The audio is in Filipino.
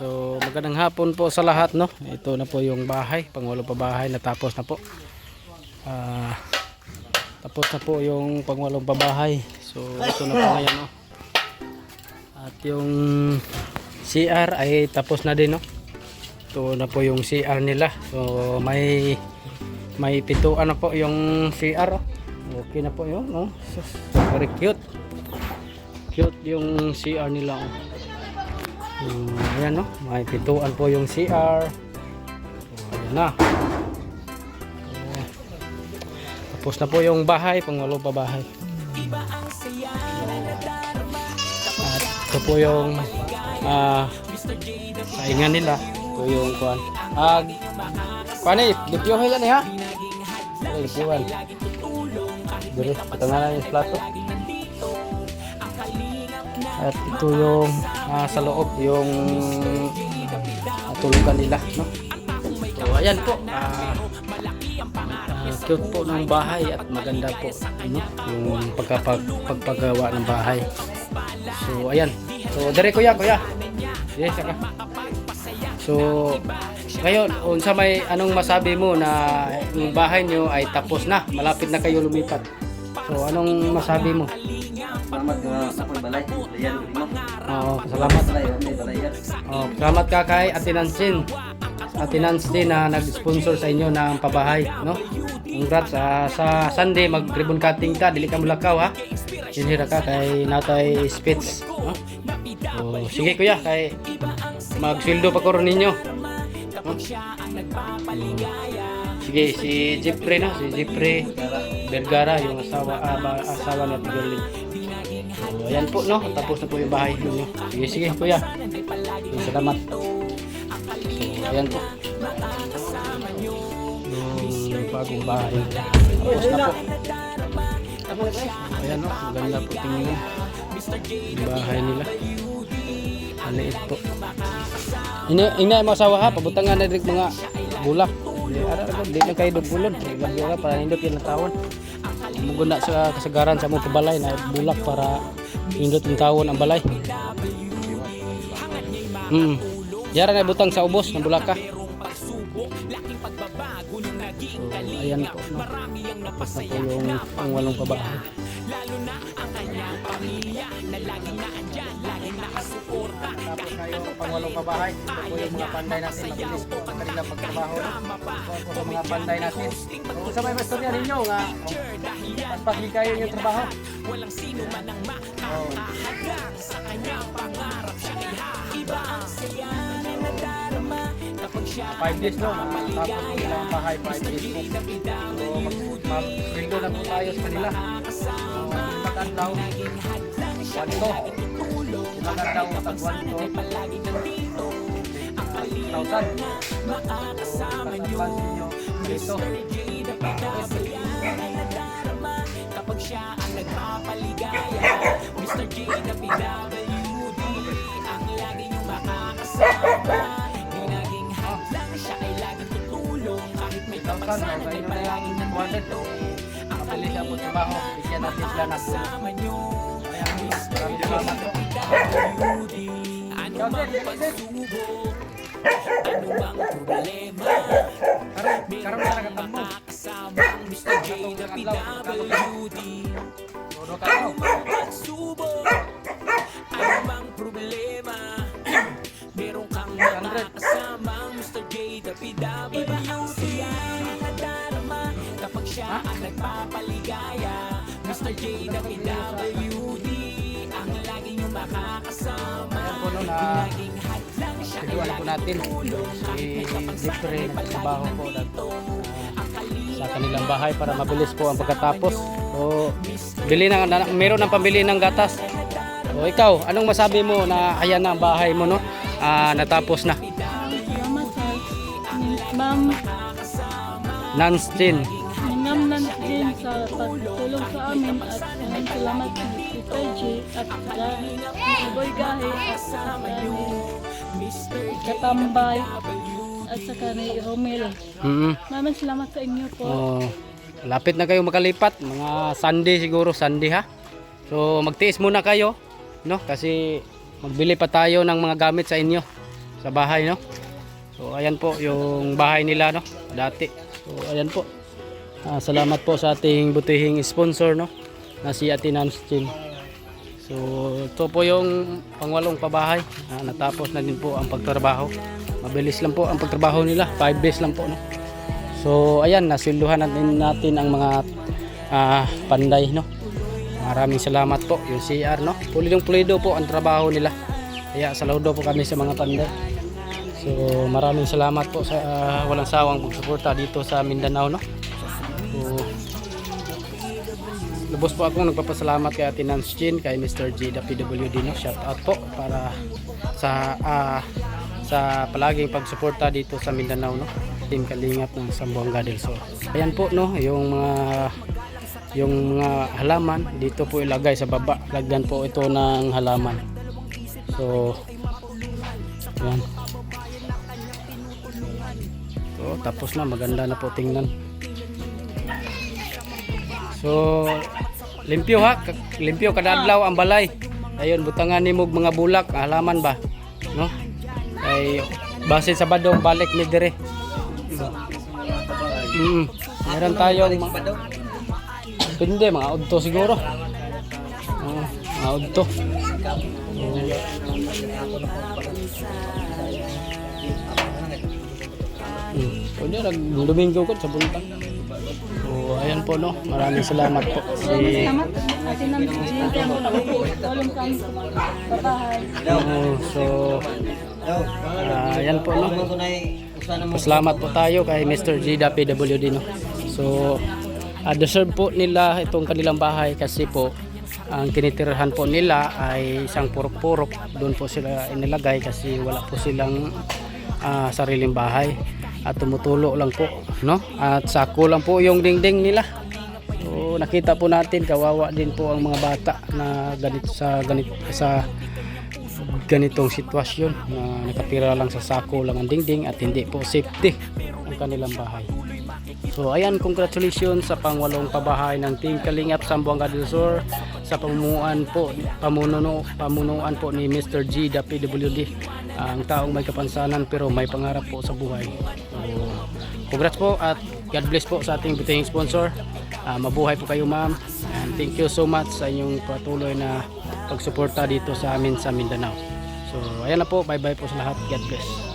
So magandang hapon po sa lahat, no. Ito na po yung bahay, pangwalong pa bahay, natapos na po. Tapos na po yung pangwalong pa bahay. So ito na po ngayon, no. At yung CR ay tapos na din, no. Ito na po yung CR nila. So may pituan na po yung CR, oh. Okay na po yun, no. So, very cute. Cute yung CR nila, oh. Ayan, no, may pintuan po yung CR. Ayan na. Tapos na po yung bahay, pangwalong pa bahay. At ito po yung saingan nila. Ito yung kuan. Kuan eh, lipyohin lang ha. Lipyohan. Dito, ito nga lang yung plato. At ito yung sa loob yung tulugan nila, no? So ayan po, cute po ng bahay at maganda po, no? Yung pagpagawa ng bahay. So ayan. So dire kuya. Yes, saka. So ngayon, unsa may anong masabi mo na yung bahay nyo ay tapos na, malapit na kayo lumipat. So anong masabi mo? Salamat sa balay. Balayan mo. Oo, salamat. Balayan. Oh, salamat ka kay Ate Nansin. Ate Nansin na nag-sponsor sa inyo ng pabahay, no? Congrats sa Sunday mag-ribbon cutting ka, dili ka mulakaw ha. Sinira ka kay Natay Spitz, no? So, sige kuya, kay mag-sweldo pa ko ron ninyo. No? Sige, si Jeffrey na, si Jeffrey Vergara, yung asawa ni Ate Girlie. So, ayan po, no? Tapos na po yung bahay ninyo. Sige kuya. Salamat. So, ayan po. Yung bagong bahay. Tapos na po. Ayan, no? Maganda po tingnan. Yung bahay nila. Maliit po. Ina mo asawa ha, pabutangan na rin mga bulak. Di na kayo dugulon. Lagyan ka para nindot yung tawon. Muguna sa kasagaran sa mong pabalay na bulak para nindot yung tawon ang balay. Diara na butang sa ubos ng bulaka. So, ayan po, no? Tapos na po yung pangwalong pa bahay. Tapos na yung pangwalong pa bahay. Ito po yung mga panday natin. Mabilis po ang kanilang pagtrabaho. Ito po sa mga panday natin. Kung sa may mastorya ninyo nga pagpaglikay yung trabaho. Walang sino man ang makakahadang sa kanyang pangarap siya iba ang saya na nadarama kapag siya 5 days no, tapos nilang bahay 5 days po. So mag-window na po tayo sa kanila. Magandang wanto. Magandang tagwanto. 1,000. Makakasama nyo dito. Kapag siya ang nagpapaligaya, Mr. J na PWD ang lagi nyo makakasama. Di naging hadlang, siya ay laging tutulong kahit may kapagsan ay palaging nandito. Ang kalilang mo trabaho, bigyan natin sila na sama nyo. Mr. J na PWD. Ano mang pagsubok, ano mang problema, meron makakasama Mr. J na PWD. Ano mang pagsubok, ano mang problema, meron kang makakasama Mr. J na PWD. Nadarama kapag siya ang nagpapaligaya, Mr. J na PWD ang lagi niyong makakasama. Laging hadlang siya ay po natin si Jeffrey nagtrabaho po sa kanilang bahay para mabilis po ang pagkatapos. So meron ng pambili ng gatas. So ikaw, anong masabi mo na ayan na ang bahay mo, no? Natapos na. Salamat sa Ma'am Nansin. Ma'am Nansin sa pagtulong sa amin at salamat sa Tita G at sa Boy Gahe at sa Katambay at sa ni Romel. Maraming salamat sa inyo po. Lapit na kayo makalipat, mga Sunday siguro, Sunday ha. So magtiis muna kayo, no? Kasi magbili pa tayo ng mga gamit sa inyo. sa bahay, no. So ayan po yung bahay nila, no, dati. So ayan po. Salamat po sa ating butihing sponsor, no, na si Ate Nancy. So ito po yung pangwalong pabahay. Natapos na din po ang pagtrabaho. Mabilis lang po ang pagtrabaho nila, 5 days lang po, no. So ayan, nasilduhan natin ang mga panday, no. Maraming salamat po yung CR, no. Pulidong-pulido po ang trabaho nila. Kaya saludo po kami sa mga panday. So maraming salamat po sa walang sawang pagsuporta dito sa Mindanao, no. So lubos po akong nagpapasalamat kay Ate Nancy, kay Mr. G, the PWD, no. Shout out po para sa palaging pagsuporta dito sa Mindanao, no. Team Kalingap ng Zamboanga del Sur. Ayan po, no, yung mga halaman dito po ilagay sa baba. Lagyan po ito ng halaman. So ayan. So tapos na, maganda na po tingnan. So limpyo ha, limpyo kada adlaw ang balay. Ayun, butangan ni mog mga bulak, halaman ba, no? Ay base sa badong balik ni dire. Meron tayong hindi, mga udto siguro. Mga udto. Pwede nag-Domingo ko sa buntag. So ayan po, no. Maraming salamat po. Salamat. Ate Nancy, kaya mo nagtulong kami sa babahay. So ayan po, no. Salamat po tayo kay Mr. G, the PWD, no. So deserve po nila itong kanilang bahay kasi po ang tinitirahan po nila ay isang purok-purok. Doon po sila inilagay kasi wala po silang sariling bahay at tumutulo lang po, no, at sako lang po yung dingding nila. So nakita po natin, kawawa din po ang mga bata na sa ganitong sitwasyon na nakatira lang sa sako lang ang dingding at hindi po safety ang kanilang bahay. So ayan, congratulations sa pangwalong pabahay ng Team Kalingap Zamboanga del Sur sa pamunuan po ni Mr. G, the PWD, ang taong may kapansanan pero may pangarap po sa buhay. So congrats po at God bless po sa ating butihing sponsor. Mabuhay po kayo, ma'am, and thank you so much sa inyong patuloy na pagsuporta dito sa amin sa Mindanao. So ayan na po, bye bye po sa lahat. God bless.